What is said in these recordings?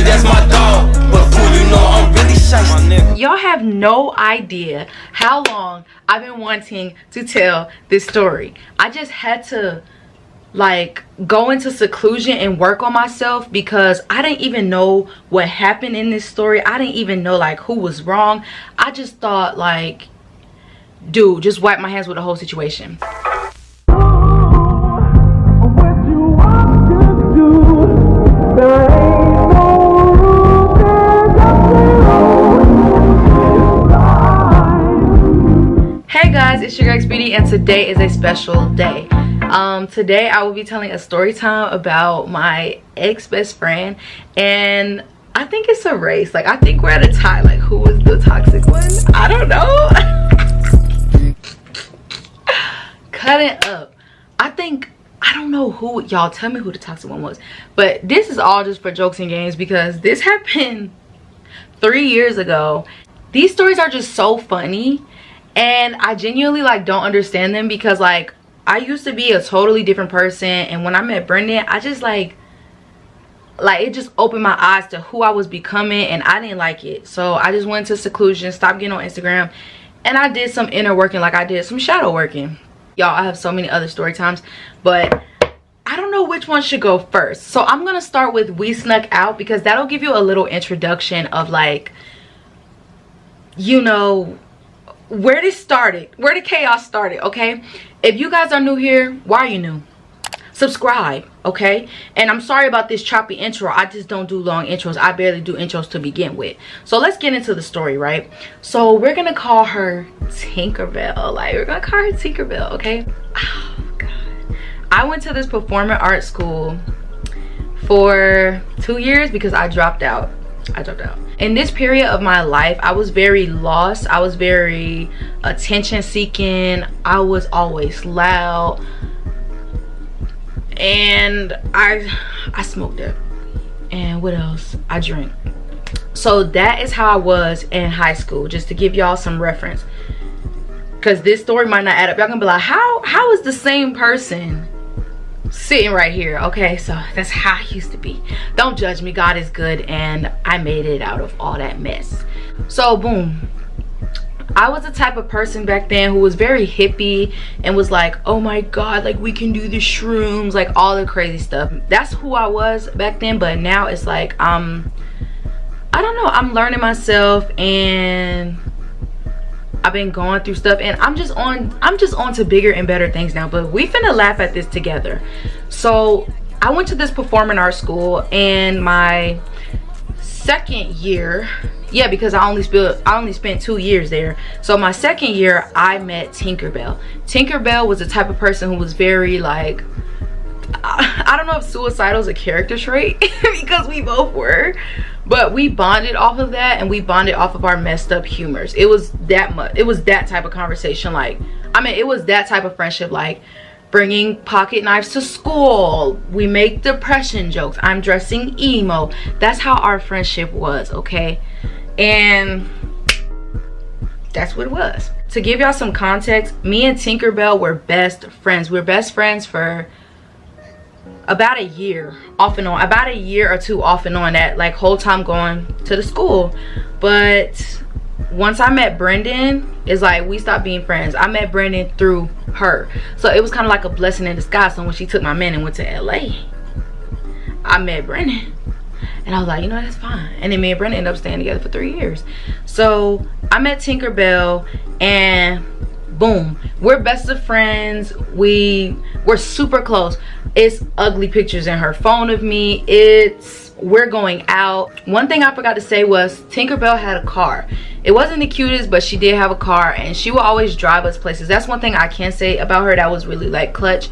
that's my dog. But fool, you know I'm really shiesty. Y'all have no idea how long I've been wanting to tell this story. I just had to like go into seclusion and work on myself because I didn't even know what happened in this story. I didn't even know like who was wrong. I just thought like, dude, just wipe my hands with the whole situation. Hey guys, it's your girl XBD and today is a special day. Today I will be telling a story time about my ex-best friend, and I think it's a race. Like I think we're at a tie, like who was the toxic one? I don't know. Cut it up. I don't know who, y'all tell me who the toxic one was, but this is all just for jokes and games because this happened 3 years ago. These stories are just so funny and I genuinely like don't understand them because like I used to be a totally different person, and when I met Brendan, I just like it just opened my eyes to who I was becoming, and I didn't like it. So I just went to seclusion, stopped getting on Instagram, and I did some inner working, like I did some shadow working. Y'all, I have so many other story times, but I don't know which one should go first. So I'm gonna start with We Snuck Out because that'll give you a little introduction of like, you know, where this started, where the chaos started. Okay, if you guys are new here, why are you new? Subscribe, okay? And I'm sorry about this choppy intro. I just don't do long intros. I barely do intros to begin with. So let's get into the story, right? So we're gonna call her Tinkerbell. Like we're gonna call her Tinkerbell, okay? Oh god, I went to this performing arts school for 2 years because I dropped out. In this period of my life, I was very lost. I was very attention seeking. I was always loud, and I smoked it. And what else? I drink. So that is how I was in high school, just to give y'all some reference, because this story might not add up. Y'all gonna be like, how is the same person sitting right here? Okay, so that's how I used to be. Don't judge me, God is good, and I made it out of all that mess. So boom, I was the type of person back then who was very hippie and was like, oh my god, like we can do the shrooms, like all the crazy stuff. That's who I was back then. But now it's like I don't know, I'm learning myself and I've been going through stuff, and I'm just on to bigger and better things now. But we finna laugh at this together. So I went to this performing arts school, and my second year, yeah, because I only spent 2 years there. So my second year I met Tinkerbell. Tinkerbell was the type of person who was very like, I don't know if suicidal is a character trait because we both were, but we bonded off of that, and we bonded off of our messed up humors. It was that much. It was that type of conversation. Like, I mean, it was that type of friendship, like bringing pocket knives to school. We make depression jokes. I'm dressing emo. That's how our friendship was, okay? And that's what it was. To give y'all some context, me and Tinkerbell were best friends. We were best friends for about a year off and on, about a year or two off and on, that like whole time going to the school. But once I met Brendan, it's like we stopped being friends. I met Brendan through her, so it was kind of like a blessing in disguise. So when she took my man and went to LA, I met Brendan, and I was like, you know, that's fine. And then me and Brendan ended up staying together for 3 years. So I met Tinkerbell, and boom, we're best of friends. We're super close. It's ugly pictures in her phone of me. We're going out. One thing I forgot to say was Tinkerbell had a car. It wasn't the cutest, but she did have a car, and she would always drive us places. That's one thing I can say about her that was really like clutch.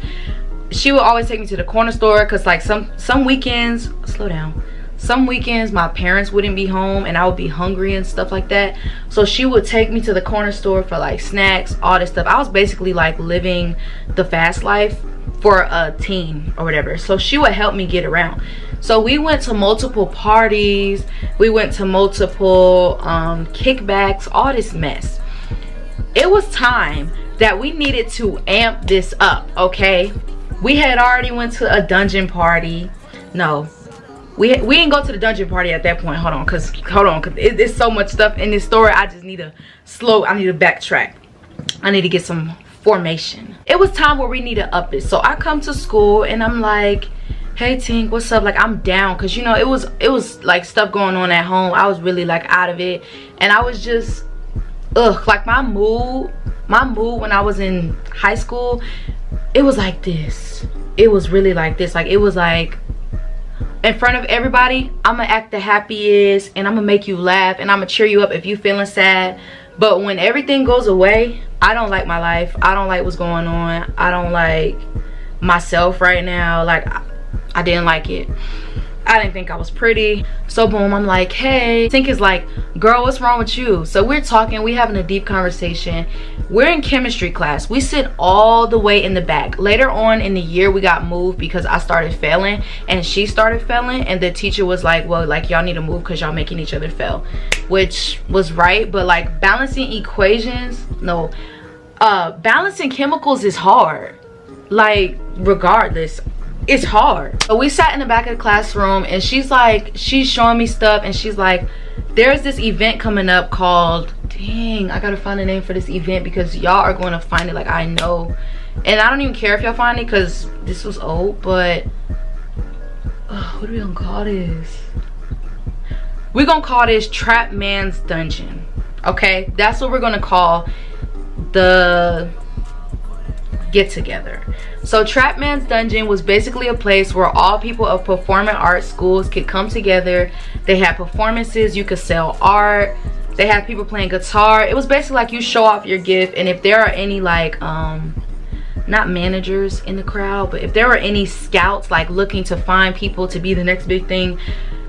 She would always take me to the corner store, because like some weekends, slow down, some weekends my parents wouldn't be home and I would be hungry and stuff like that. So she would take me to the corner store for like snacks, all this stuff. I was basically like living the fast life for a teen or whatever. So she would help me get around. So we went to multiple parties, we went to multiple kickbacks, all this mess. It was time that we needed to amp this up, okay? We had already went to a dungeon party. No, we didn't go to the dungeon party at that point. Hold on, cause there's so much stuff in this story. I just need to backtrack. I need to get some formation. It was time where we need to up it. So I come to school and I'm like, hey Tink, what's up? Like, I'm down, because you know it was like stuff going on at home. I was really like out of it, and I was just like my mood when I was in high school, it was like this. It was really like this. Like, it was like, in front of everybody, I'm gonna act the happiest and I'm gonna make you laugh and I'm gonna cheer you up if you feeling sad. But when everything goes away, I don't like my life. I don't like what's going on. I don't like myself right now. Like, I didn't like it. I didn't think I was pretty. So boom, I'm like, hey. Tink is like, girl, what's wrong with you? So we're talking, we're having a deep conversation. We're in chemistry class. We sit all the way in the back. Later on in the year, we got moved because I started failing and she started failing, and the teacher was like, well, like, y'all need to move because y'all making each other fail, which was right. But like, balancing equations, no, balancing chemicals is hard. Like, regardless, it's hard. So we sat in the back of the classroom and she's showing me stuff, and she's like, there's this event coming up called, dang, I gotta find a name for this event because y'all are going to find it. Like, I know, and I don't even care if y'all find it because this was old, but what are we gonna call this? We're gonna call this Trap Man's Dungeon. Okay, that's what we're gonna call the get together. So Trap Man's Dungeon was basically a place where all people of performing arts schools could come together. They had performances, you could sell art, they had people playing guitar. It was basically like you show off your gift, and if there are any like not managers in the crowd, but if there were any scouts like looking to find people to be the next big thing,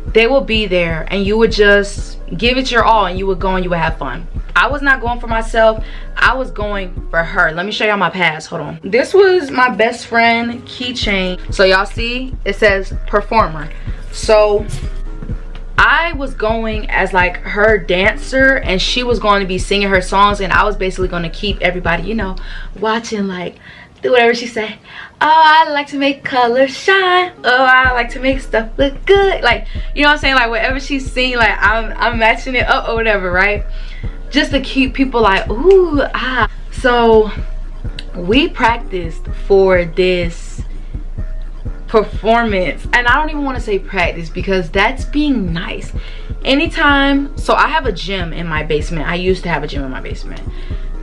they will be there, and you would just give it your all and you would go and you would have fun. I was not going for myself, I was going for her. Let me show y'all my pass. Hold on. This was my best friend keychain. So y'all see it says performer. So I was going as like her dancer, and she was going to be singing her songs, and I was basically going to keep everybody, you know, watching, like, do whatever she say. Oh, I like to make colors shine. Oh, I like to make stuff look good. Like, you know what I'm saying? Like, whatever she's singing, like, I'm matching it up or whatever, right? Just to keep people like, ooh, ah. So we practiced for this performance, and I don't even want to say practice because that's being nice. Anytime, so I have a gym in my basement. I used to have a gym in my basement,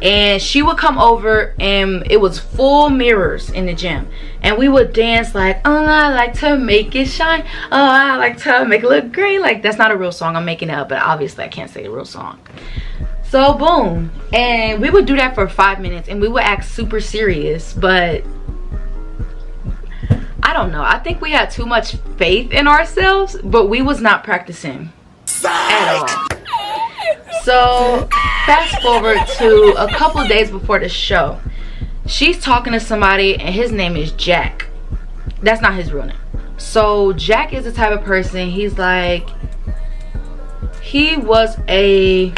and she would come over and it was full mirrors in the gym, and we would dance like, oh, I like to make it shine, oh, I like to make it look green. Like, that's not a real song, I'm making it up, but obviously I can't say a real song. So boom, and we would do that for 5 minutes, and we would act super serious, but I don't know, I think we had too much faith in ourselves, but we was not practicing at all. So fast forward to a couple of days before the show, she's talking to somebody, and his name is Jack. That's not his real name. So Jack is the type of person, he's like, he was a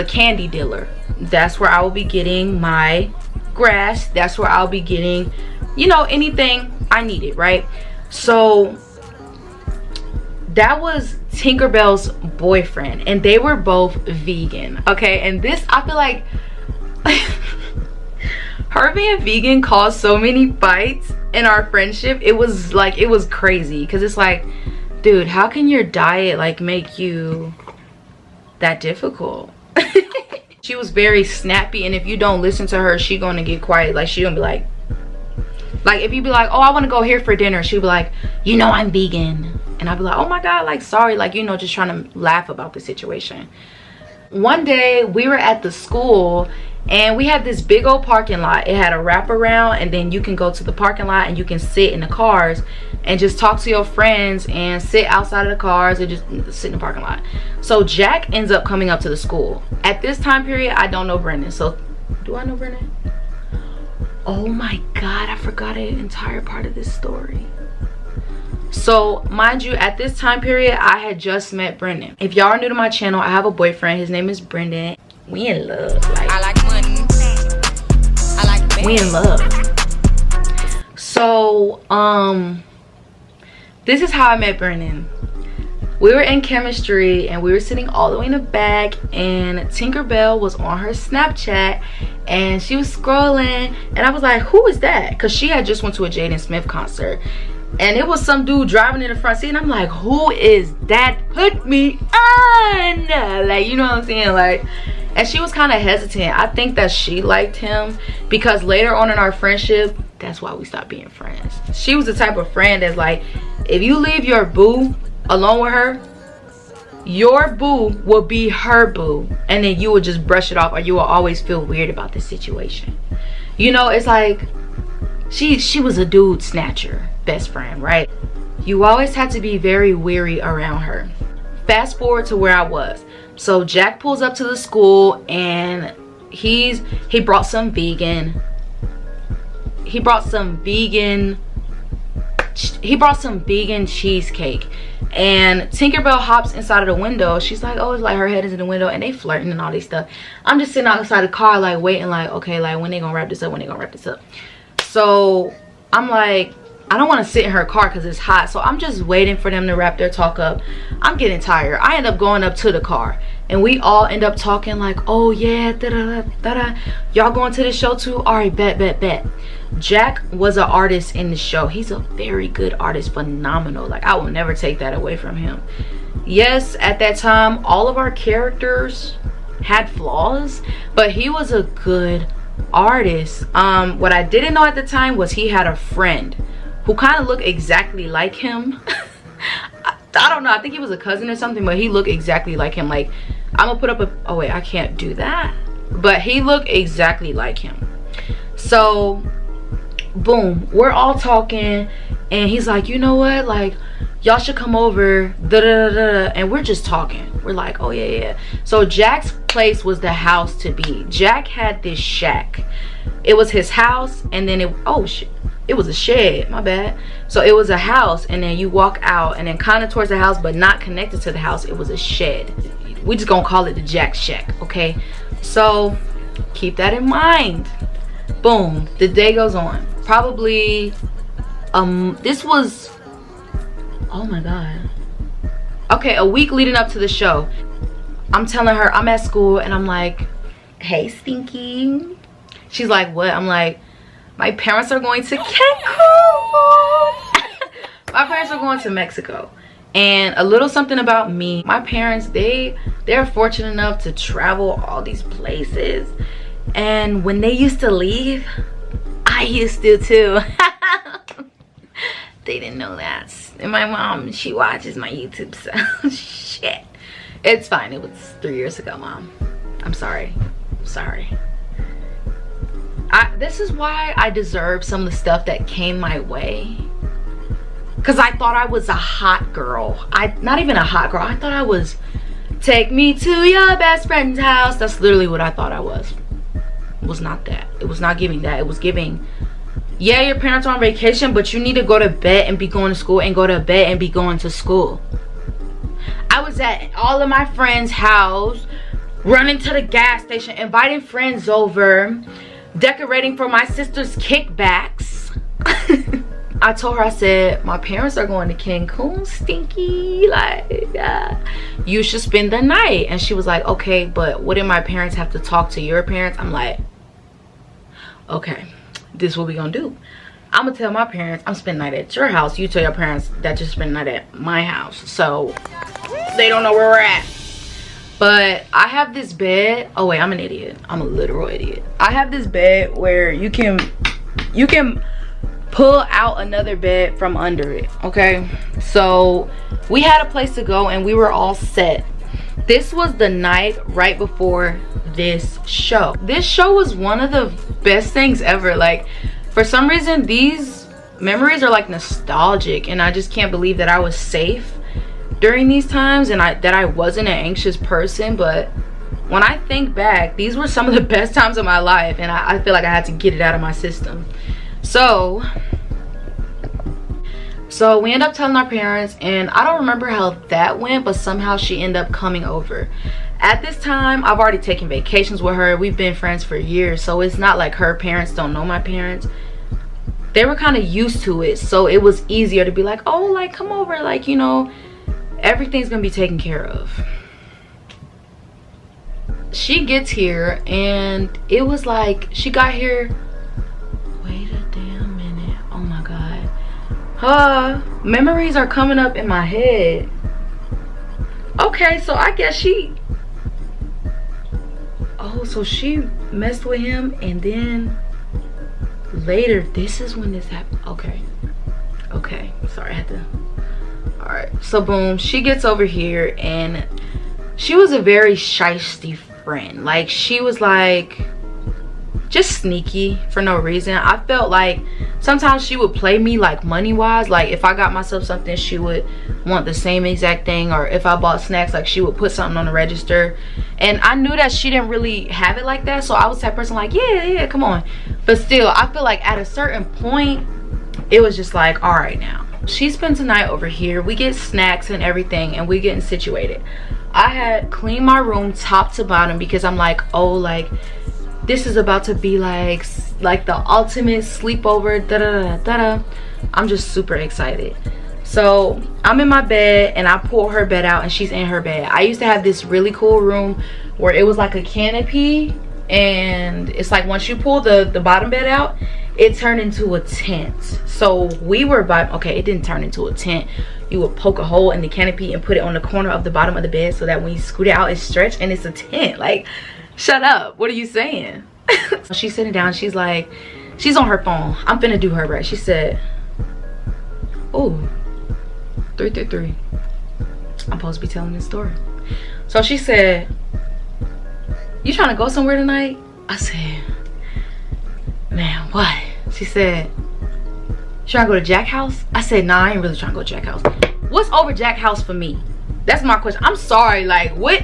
candy dealer. That's where I will be getting my grass, that's where I'll be getting, you know, anything I needed, right? So that was Tinkerbell's boyfriend, and they were both vegan, okay? And this, I feel like her being vegan caused so many fights in our friendship. It was like, it was crazy, because it's like, dude, how can your diet like make you that difficult? She was very snappy, and if you don't listen to her, she gonna get quiet. Like, she gonna be like if you be like, oh, I want to go here for dinner, she'll be like, you know, I'm vegan. And I'll be like, oh my god, like, sorry, like, you know, just trying to laugh about the situation. One day we were at the school, and we had this big old parking lot. It had a wraparound, and then you can go to the parking lot and you can sit in the cars and just talk to your friends and sit outside of the cars and just sit in the parking lot. So Jack ends up coming up to the school. At this time period, I don't know Brendan. So do I know Brendan? Oh my god, I forgot an entire part of this story. So mind you, at this time period, I had just met Brendan. If y'all are new to my channel, I have a boyfriend. His name is Brendan. We in love. Like, I like money. I like money. We in love. So this is how I met Brennan. We were in chemistry and we were sitting all the way in the back, and Tinkerbell was on her Snapchat and she was scrolling, and I was like, who is that? Because she had just went to a Jaden Smith concert, and it was some dude driving in the front seat, and I'm like, who is that? Put me on, like, you know what I'm saying? Like, and she was kind of hesitant. I think that she liked him because later on in our friendship, that's why we stopped being friends. She was the type of friend that's like, if you leave your boo alone with her, your boo will be her boo, and then you will just brush it off, or you will always feel weird about the situation. You know, it's like she was a dude snatcher, best friend, right? You always had to be very weary around her. Fast forward to where I was. So Jack pulls up to the school, and he brought some vegan cheesecake, and Tinkerbell hops inside of the window. She's like, oh, it's like her head is in the window, and they flirting and all this stuff. I'm just sitting outside the car like waiting, like, okay, like when they gonna wrap this up, so I'm like, I don't want to sit in her car because it's hot, so I'm just waiting for them to wrap their talk up. I'm getting tired. I end up going up to the car, and we all end up talking like, oh yeah, da-da-da-da-da. Y'all going to the show too? All right, bet. Jack was an artist in the show. He's a very good artist, phenomenal. Like, I will never take that away from him. Yes, at that time, all of our characters had flaws, but he was a good artist. What I didn't know at the time was he had a friend who kind of looked exactly like him. I don't know, I think he was a cousin or something, but he looked exactly like him. Like, I'm gonna put up a, oh wait, I can't do that, but he looked exactly like him. So boom, we're all talking, and he's like, you know what, like, y'all should come over, da da da da, and we're just talking. We're like, oh yeah. So Jack's place was the house to be. Jack had this shack. It was his house, and then it was a shed, my bad. So it was a house, and then you walk out, and then kind of towards the house, but not connected to the house, it was a shed. We just gonna call it the Jack Shack, okay? So keep that in mind. Boom, the day goes on. Probably this was, oh my god, okay, a week leading up to the show. I'm telling her I'm at school, and I'm like, hey Stinky. She's like, what? I'm like, my parents are going to Cancun. My parents are going to Mexico. And a little something about me, my parents, they're fortunate enough to travel all these places, and when they used to leave, I used to too. They didn't know that. And my mom, she watches my YouTube, so shit. It's fine. It was 3 years ago, Mom. I'm sorry. This is why I deserve some of the stuff that came my way. Because I thought I was a hot girl. Not even a hot girl. I thought I was, take me to your best friend's house. That's literally what I thought I was. It was not that. It was not giving that. It was giving, yeah, your parents are on vacation, but you need to go to bed and be going to school, and go to bed and be going to school. I was at all of my friends' house, running to the gas station, inviting friends over, decorating for my sister's kickbacks. I told her, I said, my parents are going to Cancun, Stinky, like, you should spend the night. And she was like, okay, but wouldn't my parents have to talk to your parents? I'm like, okay, this is what we gonna do. I'm gonna tell my parents I'm spending the night at your house. You tell your parents that you're spending the night at my house, so they don't know where we're at. But I have this bed. Oh wait, I'm an idiot. I'm a literal idiot. I have this bed where you can pull out another bed from under it, okay? So we had a place to go, and we were all set. This was the night right before this show. This show was one of the best things ever. Like, for some reason, these memories are like nostalgic, and I just can't believe that I was safe during these times, and that I wasn't an anxious person. But when I think back, these were some of the best times of my life, and I feel like I had to get it out of my system. So we end up telling our parents, and I don't remember how that went, but somehow she ended up coming over. At this time, I've already taken vacations with her. We've been friends for years, so it's not like her parents don't know my parents. they were kind of used to it, so it was easier to be like, oh, like come over, like, you know, everything's gonna be taken care of. She gets here and it was like she got here, wait a damn minute, oh my god, memories are coming up in my head. Okay, so I guess she, oh, so she messed with him, and then later, this is when this happened. Okay, sorry, I had to. All right, so boom, she gets over here, and she was a very shysty friend. Like, she was like just sneaky for no reason. I felt like sometimes she would play me like money wise. Like, if I got myself something, she would want the same exact thing, or if I bought snacks, like she would put something on the register. And I knew that she didn't really have it like that, so I was that person like, yeah, come on. But still, I feel like at a certain point it was just like, all right, now she spends the night over here, we get snacks and everything, and we getting situated. I had cleaned my room top to bottom because I'm like, oh, like this is about to be like the ultimate sleepover, da-da-da-da-da. I'm just super excited. So I'm in my bed and I pull her bed out and she's in her bed. I used to have this really cool room where it was like a canopy, and it's like once you pull the bottom bed out, it turned into a tent. So we were okay, it didn't turn into a tent. You would poke a hole in the canopy and put it on the corner of the bottom of the bed so that when you scoot it out, it's stretched and it's a tent. Like, shut up, what are you saying? She's sitting down, she's like, she's on her phone. I'm finna do her right. She said, oh, 333. I'm supposed to be telling this story. So she said, you trying to go somewhere tonight? I said, man, what? She said, you trying to go to Jack House? I said, nah, I ain't really trying to go to Jack House. What's over Jack House for me? That's my question. I'm sorry, like, what?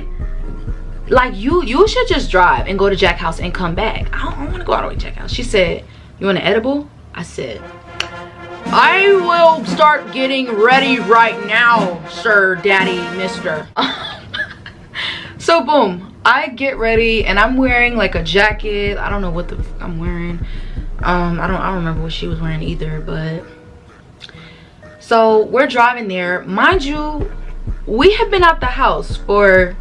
Like, you should just drive and go to Jack House and come back. I don't want to go all the way to Jack House. She said, you want an edible? I said, I will start getting ready right now, sir, daddy, mister. So boom, I get ready and I'm wearing like a jacket. I don't know what the I'm wearing. I don't remember what she was wearing either, but so we're driving there. Mind you, we have been out the house for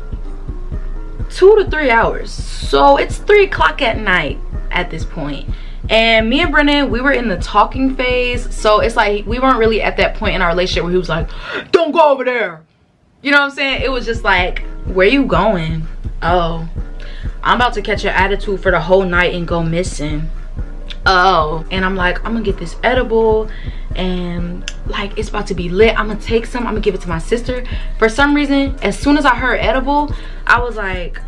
2 to 3 hours. So it's 3 o'clock at night at this point. And me and Brennan, we were in the talking phase. So it's like we weren't really at that point in our relationship where he was like, don't go over there. You know what I'm saying? It was just like, where you going? Oh, I'm about to catch an attitude for the whole night and go missing. Oh, and I'm like, I'm gonna get this edible and like it's about to be lit. I'm gonna take some, I'm gonna give it to my sister. For some reason, as soon as I heard edible, I was like,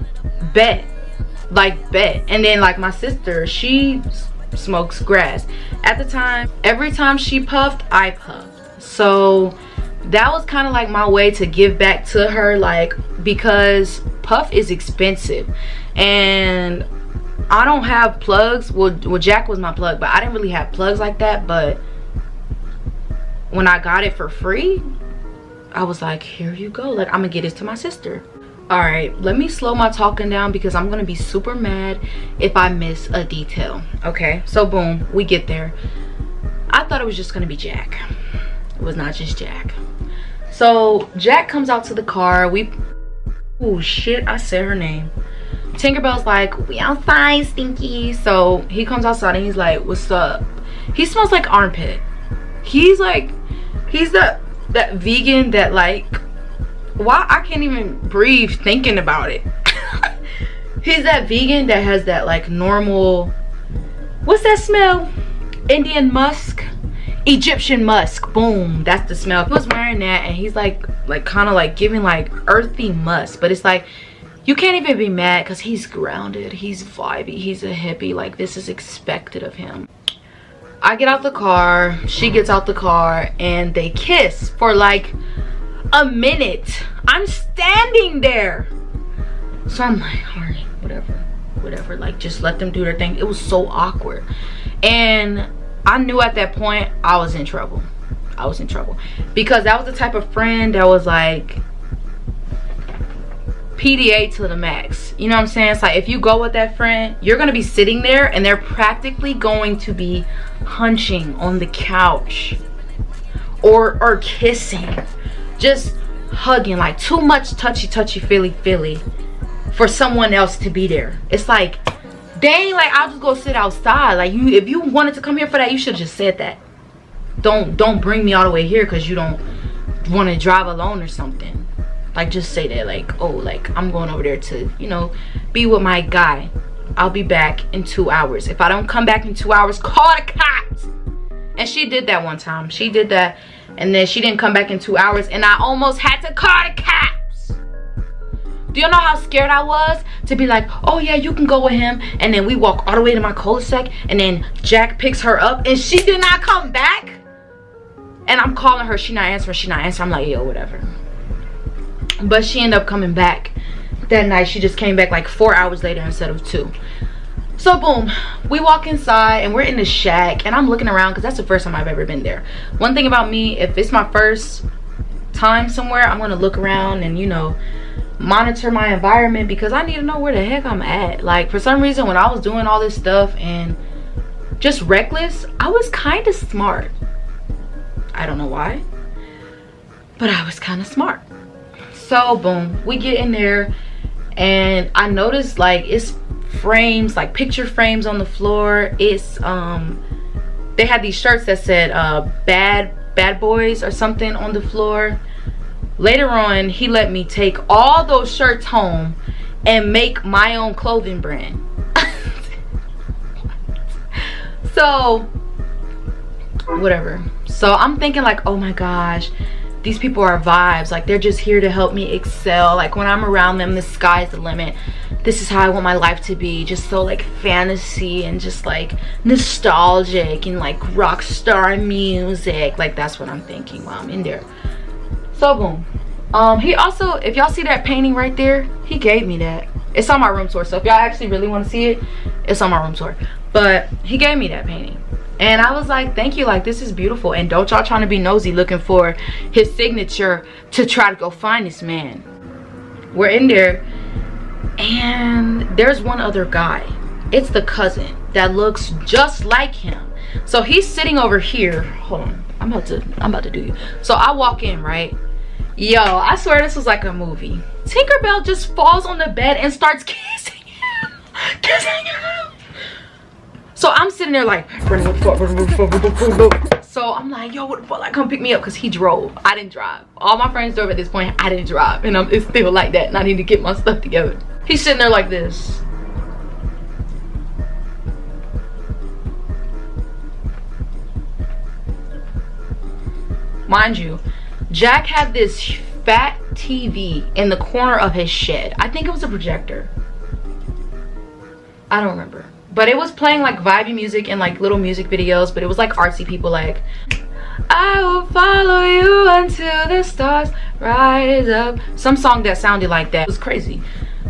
bet. Like, bet. And then like my sister, she smokes grass. At the time, every time she puffed, I puffed. So that was kind of like my way to give back to her, like, because puff is expensive and I don't have plugs. Well, Jack was my plug, but I didn't really have plugs like that. But when I got it for free, I was like, here you go, like, I'm gonna get this to my sister. All right, let me slow my talking down because I'm gonna be super mad if I miss a detail. Okay, so boom, we get there. I thought it was just gonna be Jack. It was not just Jack. So Jack comes out to the car. Oh shit, I said her name. Tinkerbell's like, we outside, Stinky. So he comes outside and he's like, what's up? He smells like armpit. He's like, he's that vegan that like, why I can't even breathe thinking about it. He's that vegan that has that like normal, what's that smell? Indian musk, Egyptian musk. Boom, that's the smell. He was wearing that and he's like kind of like giving like earthy musk, but it's like you can't even be mad because he's grounded, he's vibey, he's a hippie. Like, this is expected of him. I get out the car, she gets out the car, and they kiss for like a minute. I'm standing there, so I'm like, all right, whatever, like, just let them do their thing. It was so awkward, and I knew at that point I was in trouble. I was in trouble because that was the type of friend that was like, PDA to the max. You know what I'm saying? It's like if you go with that friend, you're gonna be sitting there and they're practically going to be hunching on the couch or kissing, just hugging, like too much touchy feely for someone else to be there. It's like, dang, like I'll just go sit outside. Like if you wanted to come here for that, you should have just said that. Don't bring me all the way here because you don't want to drive alone or something. Like just say that, like, oh, like I'm going over there to, you know, be with my guy. I'll be back in 2 hours. If I don't come back in 2 hours, call the cops. And she did that one time. She did that, and then she didn't come back in 2 hours, and I almost had to call the cops. Do you know how scared I was to be like, oh yeah, you can go with him, and then we walk all the way to my cul-de-sac, and then Jack picks her up, and she did not come back. And I'm calling her, she not answering. I'm like, yo, whatever. But she ended up coming back that night. She just came back like 4 hours later instead of 2. So boom, we walk inside and we're in the shack, and I'm looking around because that's the first time I've ever been there. One thing about me, if it's my first time somewhere, I'm gonna look around and, you know, monitor my environment because I need to know where the heck I'm at. Like for some reason when I was doing all this stuff and just reckless, I was kind of smart. I don't know why, but I was kind of smart. So boom, we get in there and I noticed like it's frames, like picture frames on the floor. It's they had these shirts that said bad boys or something on the floor. Later on, he let me take all those shirts home and make my own clothing brand. So whatever. So I'm thinking like, oh my gosh, these people are vibes. Like they're just here to help me excel. Like when I'm around them, the sky's the limit. This is how I want my life to be. Just so like fantasy and just like nostalgic and like rock star music. Like that's what I'm thinking while I'm in there. So boom. He also, if y'all see that painting right there, he gave me that. It's on my room tour. So if y'all actually really want to see it, it's on my room tour. But he gave me that painting. And I was like, thank you, like this is beautiful. And don't y'all trying to be nosy looking for his signature to try to go find this man. We're in there and there's one other guy. It's the cousin that looks just like him. So he's sitting over here. Hold on, I'm about to do you. So I walk in, right? Yo, I swear this was like a movie. Tinkerbell just falls on the bed and starts kissing him. Kissing him. So I'm sitting there like, so I'm like, yo, what the fuck? Like, come pick me up, because he drove. I didn't drive. All my friends drove at this point. I didn't drive. And it's still like that. And I need to get my stuff together. He's sitting there like this. Mind you, Jack had this fat TV in the corner of his shed. I think it was a projector. I don't remember. But it was playing like vibey music and like little music videos, but it was like artsy people like, I will follow you until the stars rise up. Some song that sounded like that. It was crazy.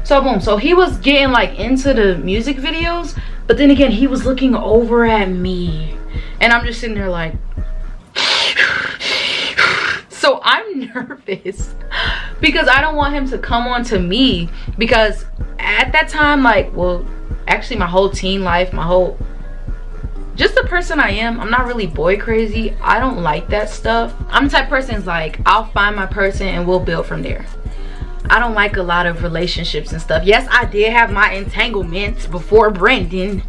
So boom, so he was getting like into the music videos, but then again, he was looking over at me. And I'm just sitting there like, so I'm nervous because I don't want him to come on to me, because at that time, like, well, actually my whole teen life, just the person I am, I'm not really boy crazy. I don't like that stuff. I'm the type of person is like, I'll find my person and we'll build from there. I don't like a lot of relationships and stuff. Yes, I did have my entanglements before Brendan.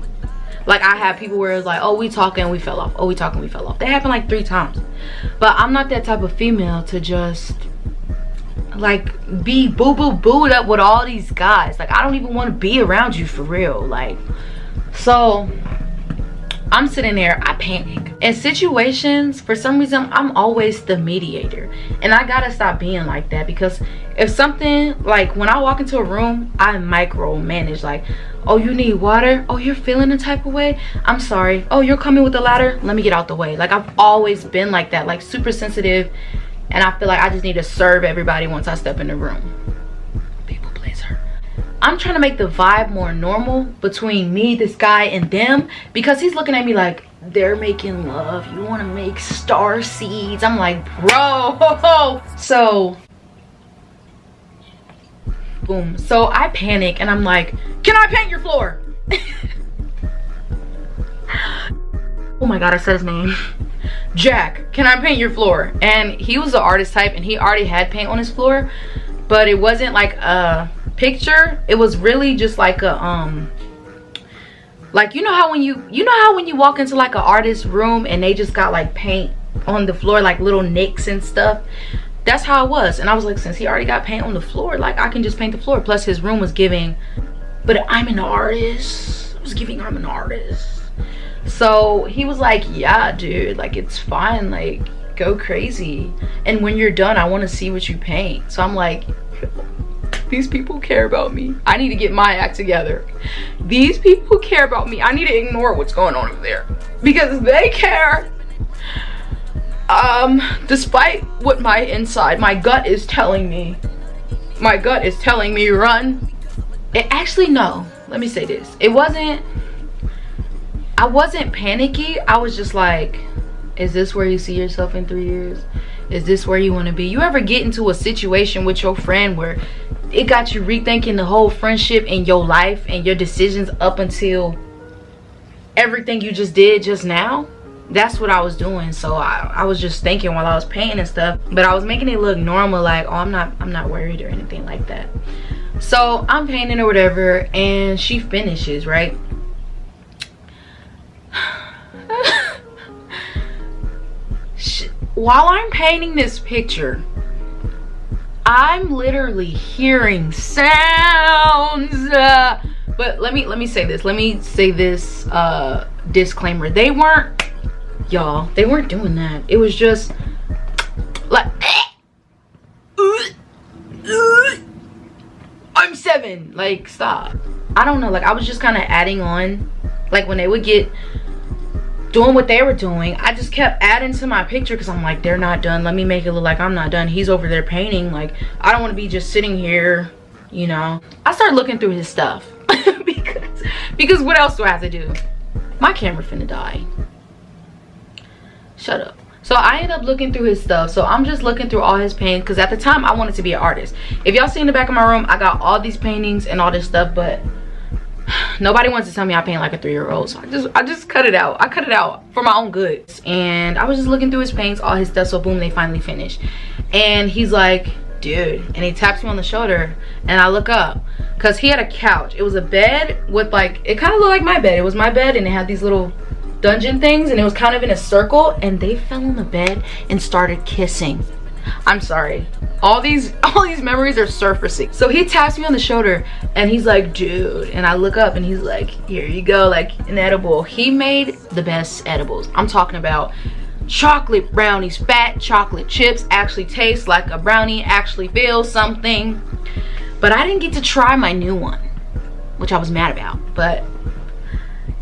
Like I had people where it's like, oh, we talking, we fell off. Oh, we talking, we fell off. That happened like 3 times. But I'm not that type of female to just like be booed up with all these guys. Like I don't even want to be around you for real. Like, so I'm sitting there, I panic. In situations, for some reason, I'm always the mediator. And I gotta stop being like that, because if something, like when I walk into a room, I micromanage. Like, oh, you need water? Oh, you're feeling a type of way? I'm sorry. Oh, you're coming with the ladder? Let me get out the way. Like I've always been like that, like super sensitive. And I feel like I just need to serve everybody once I step in the room. People pleaser. I'm trying to make the vibe more normal between me, this guy, and them, because he's looking at me like, they're making love. You want to make star seeds? I'm like, bro. So Boom. So I panic and I'm like, can I paint your floor? Oh my god, I said his name. Jack, can I paint your floor? And he was the artist type and he already had paint on his floor, but it wasn't like a picture. It was really just like a like, you know how when you walk into like an artist's room and they just got like paint on the floor, like little nicks and stuff. That's how it was. And I was like, since he already got paint on the floor, like I can just paint the floor. Plus his room was giving, but I'm an artist. It was giving I'm an artist. So he was like, yeah dude, like it's fine, like go crazy, and when you're done I want to see what you paint. So I'm like, these people care about me. I need to get my act together. These people care about me. I need to ignore what's going on over there because they care. Despite what my gut is telling me run. It actually, no, let me say this. I wasn't panicky. I was just like, is this where you see yourself in 3 years? Is this where you want to be? You ever get into a situation with your friend where it got you rethinking the whole friendship and your life and your decisions up until everything you just did just now? That's what I was doing. So I was just thinking while I was painting and stuff, but I was making it look normal, like, oh, I'm not worried or anything like that. So I'm painting or whatever, and she finishes, right? While I'm painting this picture, I'm literally hearing sounds. But let me say this. Let me say this disclaimer. They weren't doing that. It was just like, I'm 7. Like, stop. I don't know. Like, I was just kind of adding on. Like, when they would get doing what they were doing, I just kept adding to my picture because I'm like, they're not done. Let me make it look like I'm not done. He's over there painting. Like, I don't want to be just sitting here, you know. I started looking through his stuff because what else do I have to do? My camera finna die. Shut up. So I ended up looking through his stuff. So I'm just looking through all his paintings because at the time I wanted to be an artist. If y'all see in the back of my room, I got all these paintings and all this stuff, but nobody wants to tell me I paint like a 3-year-old. So I just cut it out. I cut it out for my own good. And I was just looking through his paints, all his stuff. So boom, they finally finished. And he's like, dude, and he taps me on the shoulder, and I look up because he had a couch. It was a bed with like, it kind of looked like my bed. It was my bed, and it had these little dungeon things, and it was kind of in a circle, and they fell on the bed and started kissing. I'm sorry, all these memories are surfacing. So he taps me on the shoulder and he's like, dude, and I look up and he's like, here you go, like an edible. He made the best edibles. I'm talking about chocolate brownies, fat chocolate chips, actually taste like a brownie, actually feel something. But I didn't get to try my new one, which I was mad about. But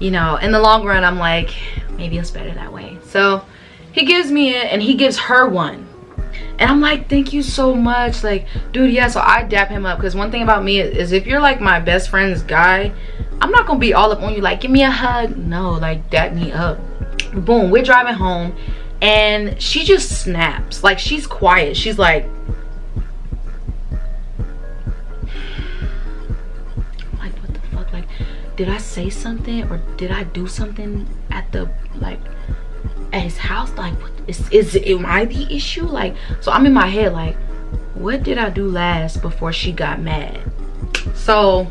you know, in the long run, I'm like, maybe it's better that way. So he gives me it and he gives her one. And I'm like, thank you so much. Like, dude, yeah. So I dap him up because one thing about me is if you're like my best friend's guy, I'm not gonna be all up on you like, give me a hug. No, like, dap me up. Boom, we're driving home and she just snaps. Like, she's quiet. She's like, I'm like, what the fuck? Like, did I say something or did I do something at the, like, at his house? Like, what am I the issue? Like, so I'm in my head like, what did I do last before she got mad? So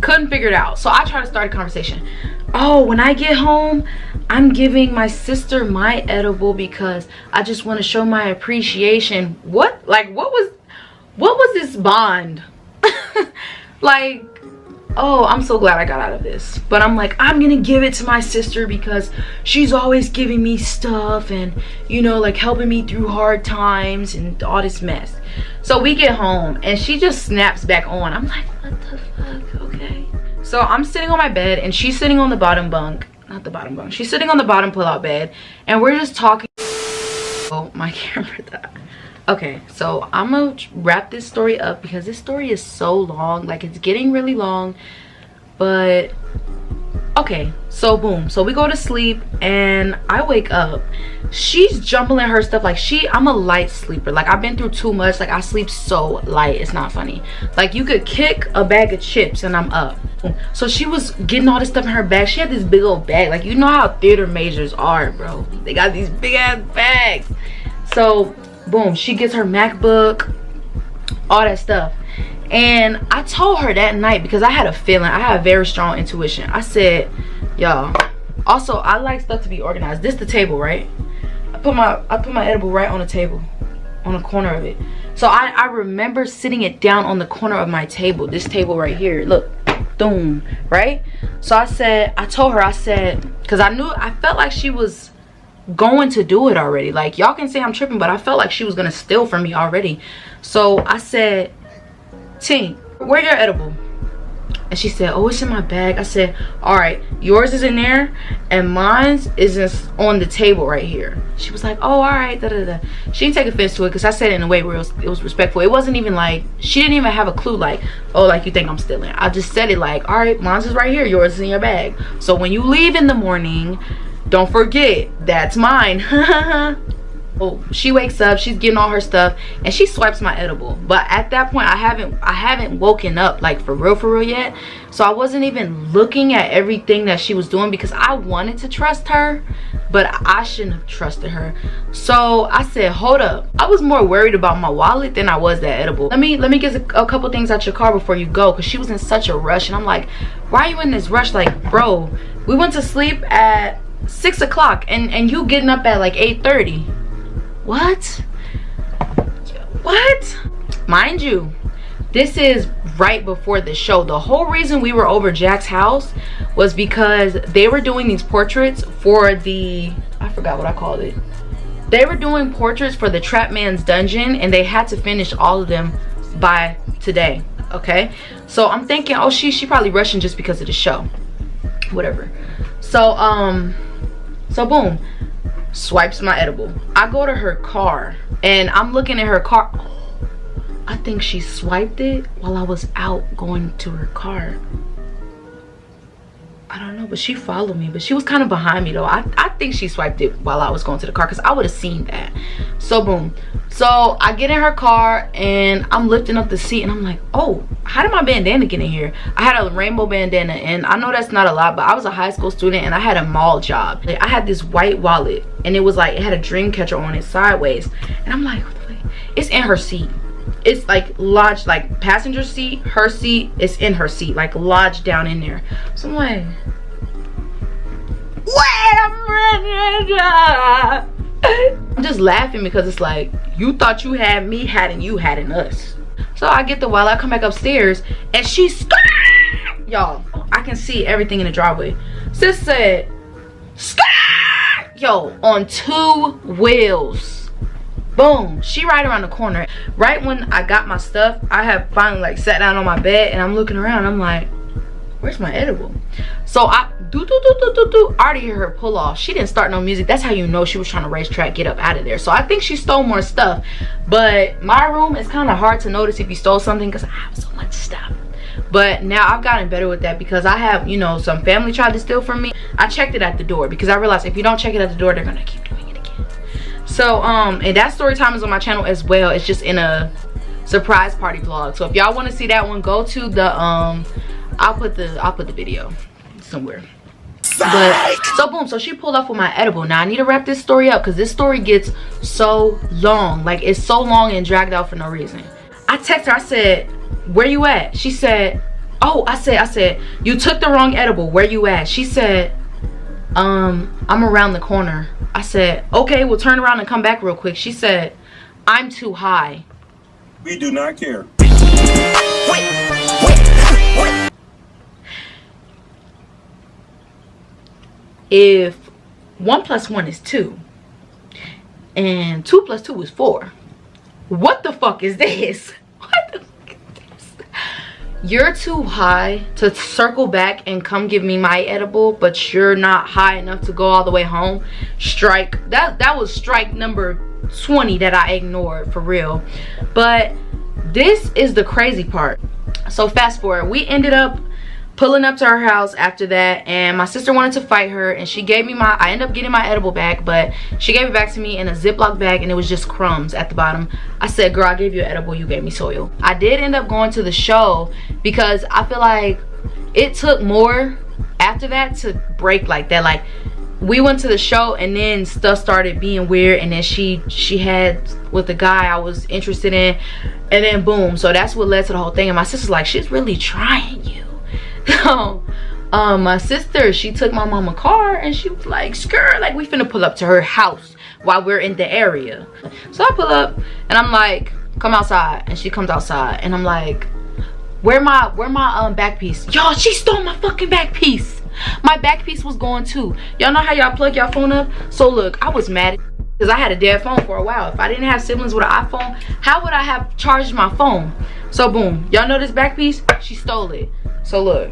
couldn't figure it out. So I try to start a conversation. Oh, when I get home, I'm giving my sister my edible because I just want to show my appreciation. What? Like, what was this bond? Like, oh, I'm so glad I got out of this. But I'm like, I'm gonna give it to my sister because she's always giving me stuff and, you know, like helping me through hard times and all this mess. So we get home and she just snaps back on. I'm like, what the fuck? Okay. So I'm sitting on my bed and she's sitting on the bottom bunk. Not the bottom bunk. She's sitting on the bottom pull-out bed and we're just talking. Oh, my camera died. Okay, so I'm gonna wrap this story up because this story is so long. Like, it's getting really long. But Okay, so boom, so we go to sleep and I wake up. She's jumbling her stuff. Like, I'm a light sleeper. Like, I've been through too much. Like, I sleep so light, it's not funny. Like, you could kick a bag of chips and I'm up. So she was getting all this stuff in her bag. She had this big old bag. Like, you know how theater majors are, bro. They got these big ass bags. So boom, she gets her MacBook, all that stuff. And I told her that night, because I had a feeling, I had a very strong intuition. I said, y'all, also I like stuff to be organized. This the table, right? I put my edible right on the table, on the corner of it. So I remember sitting it down on the corner of my table, this table right here. Look, boom, right? So I told her, I said, because I felt like she was going to do it already. Like, y'all can say I'm tripping, but I felt like she was gonna steal from me already. So I said, Tink, where your edible? And she said, oh, it's in my bag. I said, all right, yours is in there and mine's is on the table right here. She was like, oh, all right, da da da. She didn't take offense to it, because I said it in a way where it was respectful. It wasn't even like, she didn't even have a clue, like, oh, like, you think I'm stealing. I just said it like, all right, mine's is right here, yours is in your bag. So when you leave in the morning, don't forget, that's mine. Oh, she wakes up, she's getting all her stuff, and she swipes my edible. But at that point, I haven't woken up, like, for real yet. So I wasn't even looking at everything that she was doing, because I wanted to trust her, but I shouldn't have trusted her. So I said, hold up. I was more worried about my wallet than I was that edible. Let me get a couple things out your car before you go, because she was in such a rush. And I'm like, why are you in this rush? Like, bro, we went to sleep at 6 o'clock and you getting up at like 8:30. What? Mind you, this is right before the show. The whole reason we were over Jack's house was because they were doing these portraits for the, I forgot what I called it. They were doing portraits for the Trap Man's Dungeon, and they had to finish all of them by today. Okay, so I'm thinking, oh, she probably rushing just because of the show, whatever. So boom, swipes my edible. I go to her car and I'm looking at her car. Oh, I think she swiped it while I was out going to her car. I don't know, but she followed me, but she was kind of behind me though. I think she swiped it while I was going to the car, because I would have seen that. So boom, so I get in her car and I'm lifting up the seat and I'm like, oh, how did my bandana get in here? I had a rainbow bandana, and I know that's not a lot, but I was a high school student and I had a mall job. I had this white wallet and it was like, it had a dream catcher on it sideways, and I'm like, what the fuck? It's in her seat. It's like lodged, like passenger seat, her seat, it's in her seat, like lodged down in there. So I'm like, wait a minute. I'm just laughing because it's like, you thought you had me, hadn't you hadn't us. So I get the wallet, I come back upstairs and she's, y'all, I can see everything in the driveway. Sis said, yo, on 2 wheels. Boom, she right around the corner. Right when I got my stuff, I have finally like sat down on my bed and I'm looking around. I'm like, where's my edible? So I already hear her pull off. She didn't start no music. That's how you know she was trying to racetrack, get up out of there. So I think she stole more stuff. But my room is kind of hard to notice if you stole something, because I have so much stuff. But now I've gotten better with that, because I have, you know, some family tried to steal from me. I checked it at the door, because I realized if you don't check it at the door, they're gonna keep doing it again. So and that story time is on my channel as well. It's just in a surprise party vlog. So if y'all want to see that one, go to the I'll put the video somewhere. But so boom, so she pulled off with my edible. Now I need to wrap this story up, because this story gets so long. Like, it's so long and dragged out for no reason. I text her, I said, where you at? She said, oh, I said, you took the wrong edible, where you at? She said, I'm around the corner. I said, okay, we'll turn around and come back real quick. She said, I'm too high. We do not care. If 1 + 1 is 2 and 2 + 2 is 4, what the fuck is this? What the fuck is this? You're too high to circle back and come give me my edible, but you're not high enough to go all the way home. Strike. That was strike number 20 that I ignored, for real. But this is the crazy part. So fast forward, we ended up pulling up to her house after that, and my sister wanted to fight her, and she gave me I ended up getting my edible back, but she gave it back to me in a Ziploc bag, and it was just crumbs at the bottom. I said, girl, I gave you an edible, you gave me soil. I did end up going to the show because I feel like it took more after that to break like that. Like, we went to the show and then stuff started being weird, and then she had with the guy I was interested in, and then boom. So that's what led to the whole thing. And my sister's like, she's really trying you. So my sister, she took my mama car and she was like, skirt, like we finna pull up to her house while we're in the area. So I pull up and I'm like, come outside, and she comes outside and I'm like, where my back piece? Y'all, she stole my fucking back piece. My back piece was gone too. Y'all know how y'all plug y'all phone up? So look, I was mad because I had a dead phone for a while. If I didn't have siblings with an iPhone, how would I have charged my phone? So boom, y'all know this back piece? She stole it. So look,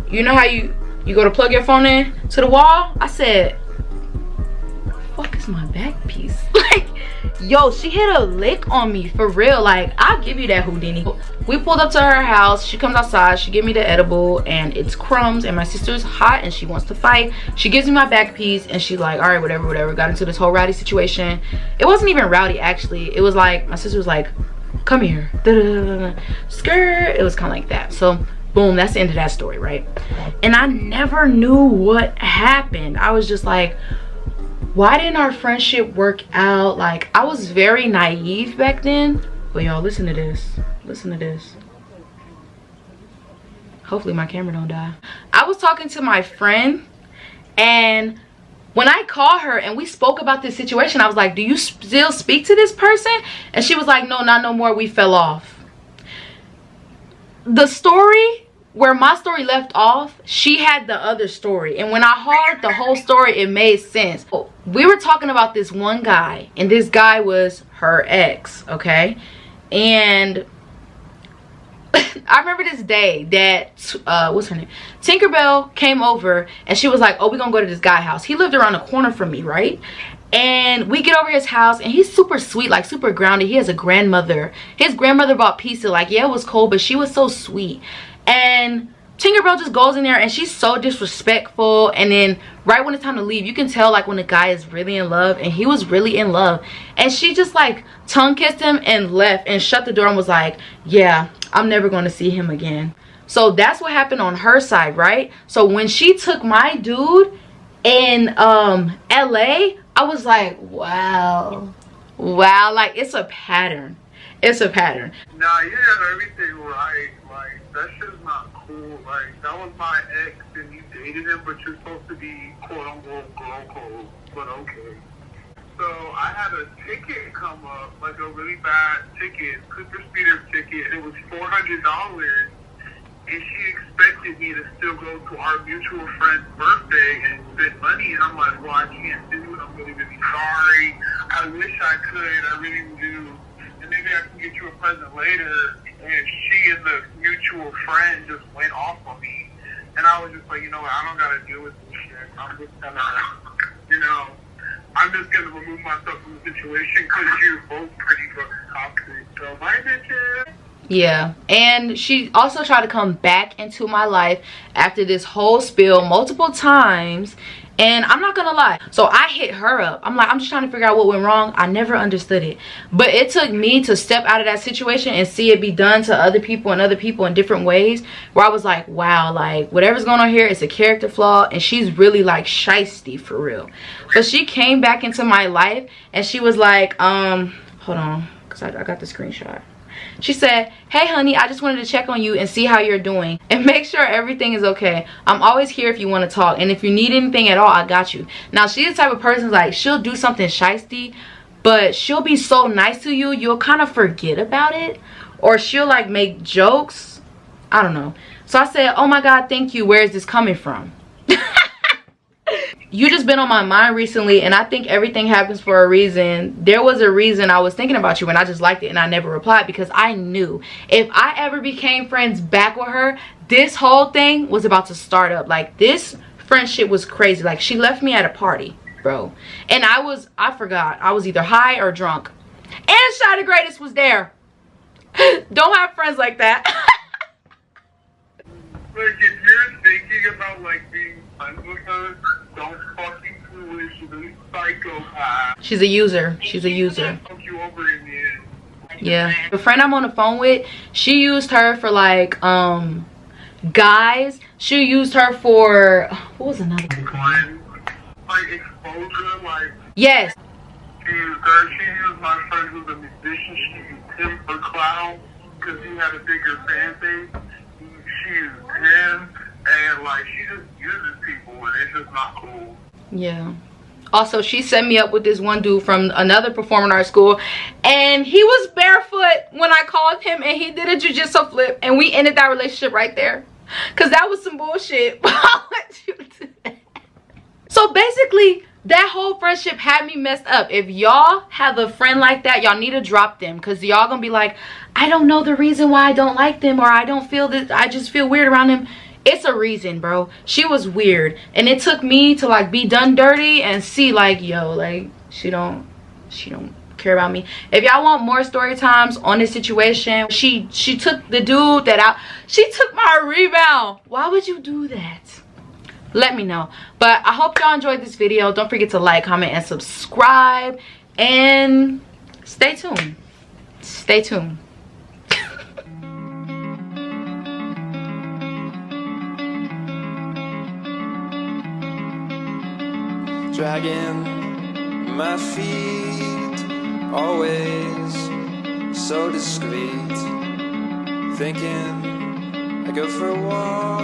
you know how you go to plug your phone in to the wall? I said, fuck is my back piece? Like, yo, she hit a lick on me for real. Like, I'll give you that, Houdini. We pulled up to her house. She comes outside, she give me the edible, and it's crumbs, and my sister's hot and she wants to fight. She gives me my back piece and she's like, all right, whatever. Got into this whole rowdy situation. It wasn't even rowdy, actually. It was like, my sister was like, come here, skirt. It was kind of like that. So boom, that's the end of that story, right? And I never knew what happened. I was just like, why didn't our friendship work out? Like, I was very naive back then. But y'all, listen to this. Listen to this. Hopefully my camera don't die. I was talking to my friend, and when I called her and we spoke about this situation, I was like, do you still speak to this person? And she was like, no, not no more. We fell off. The story where my story left off, she had the other story, and when I heard the whole story, it made sense. We were talking about this one guy, and this guy was her ex, okay? And I remember this day that what's her name, Tinkerbell came over, and she was like, oh, we're gonna go to this guy's house. He lived around the corner from me, right? And we get over his house, and he's super sweet, like super grounded. He has a grandmother. His grandmother bought pizza. Like, yeah, it was cold, but she was so sweet. And Tinkerbell just goes in there, and she's so disrespectful. And then right when it's time to leave, you can tell like when the guy is really in love, and he was really in love. And she just like tongue kissed him and left and shut the door and was like, yeah, I'm never going to see him again. So that's what happened on her side, right? So when she took my dude in LA, I was like, wow, like it's a pattern. It's a pattern. Nah, you have everything right. Like, that shit's not cool. Like, that was my ex, and you dated him, but you're supposed to be quote-unquote girl code, but okay. So, I had a ticket come up, like a really bad ticket, super speeder ticket, and it was $400, and she expected me to still go to our mutual friend's birthday and spend money, and I'm like, well, I can't do it. I'm really, really sorry. I wish I could. I really do. And maybe I can get you a present later. And she and the mutual friend just went off on me. And I was just like, you know what? I don't got to deal with this shit. I'm just going to, you know, I'm just going to remove myself from the situation because you're both pretty fucking toxic. So, bye, bitches. Yeah, and she also tried to come back into my life after this whole spill multiple times, and I'm not gonna lie, so I hit her up. I'm like, I'm just trying to figure out what went wrong. I never understood it, but it took me to step out of that situation and see it be done to other people and other people in different ways, where I was like, wow, like whatever's going on here is a character flaw, and she's really like shisty for real. But she came back into my life, and she was like, hold on, because I got the screenshot. She said, hey honey, I just wanted to check on you and see how you're doing and make sure everything is okay. I'm always here if you want to talk, and if you need anything at all, I got you. Now, she's the type of person, like, she'll do something shisty, but she'll be so nice to you, you'll kind of forget about it, or she'll like make jokes. I don't know. So I said, oh my god, thank you. Where is this coming from? You just been on my mind recently, and I think everything happens for a reason. There was a reason I was thinking about you, and I just liked it, and I never replied because I knew if I ever became friends back with her, this whole thing was about to start up. Like, this friendship was crazy. Like, she left me at a party, bro, and I forgot, I was either high or drunk, and Shy the Greatest was there. Don't have friends like that. Like, if you're thinking about like being friends with her, don't fucking do it. She's a psychopath. She's a user. She's a user. Fuck you over in the end. Yeah. The friend I'm on the phone with, she used her for like guys. She used her for what was another one? Like exposure, like yes. she used my friend who's a musician, she used him for clout because he had a bigger fan base. She used him and like she just uses people and it's just not cool. Yeah. Also, she set me up with this one dude from another performing arts school, and he was barefoot when I called him, and he did a jiu-jitsu flip, and we ended that relationship right there. Cause that was some bullshit. So basically, that whole friendship had me messed up. If y'all have a friend like that, y'all need to drop them, because y'all gonna be like, I don't know the reason why I don't like them, or I don't feel that, I just feel weird around them. It's a reason, bro. She was weird, and it took me to like be done dirty and see like, yo, like she don't care about me. If y'all want more story times on this situation, she took the dude that out, she took my rebound. Why would you do that? Let me know. But I hope y'all enjoyed this video. Don't forget to like, comment, and subscribe, and stay tuned. Stay tuned. Dragging my feet, always so discreet, thinking I go for a walk